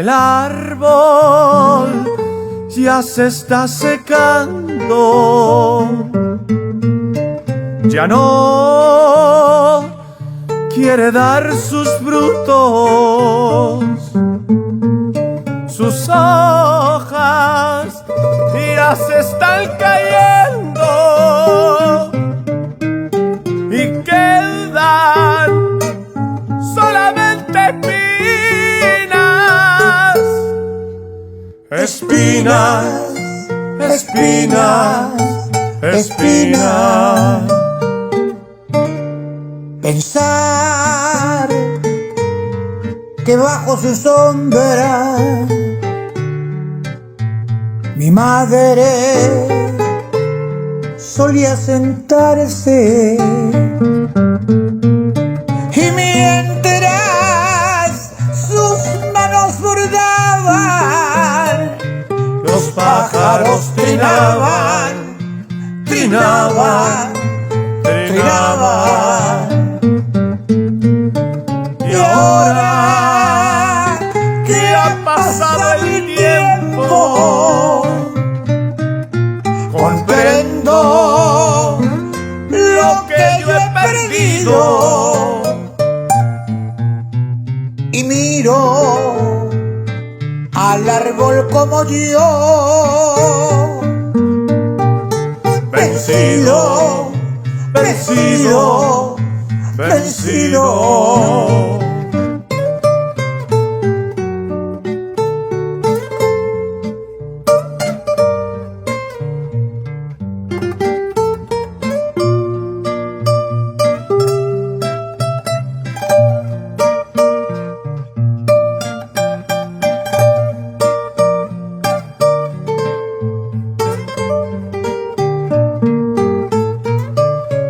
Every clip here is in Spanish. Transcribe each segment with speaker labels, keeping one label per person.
Speaker 1: el árbol ya se está secando, ya no quiere dar sus frutos, sus hojas ya se están cayendo y quedan solamente espinas, espinas, espinas.
Speaker 2: Pensar que bajo su sombra mi madre solía sentarse, y mientras sus manos bordaban, los pájaros trinaban, trinaban, trinaban.
Speaker 1: Y ahora que ha pasado el tiempo, comprendo lo que yo he perdido
Speaker 2: y miro al árbol como yo,
Speaker 1: vencido, vencido, vencido.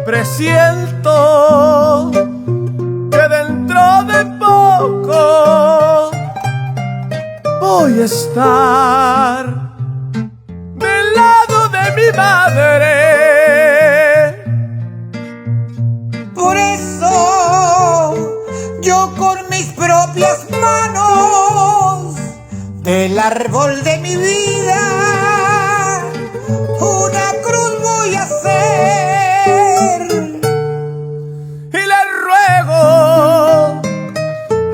Speaker 1: Presiento que dentro de poco voy a estar del lado de mi madre.
Speaker 2: Por eso yo con mis propias manos del árbol de mi vida una cruz voy a hacer.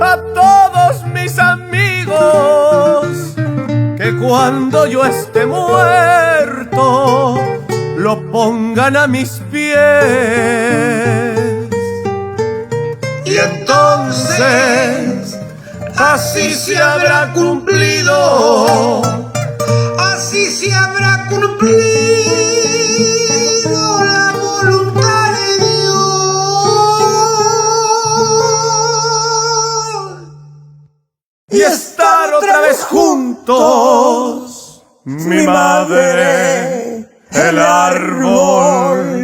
Speaker 1: A todos mis amigos que cuando yo esté muerto lo pongan a mis pies, y entonces así se habrá cumplido,
Speaker 2: así se habrá cumplido la voluntad de
Speaker 1: y estar otra vez juntos, mi madre, el árbol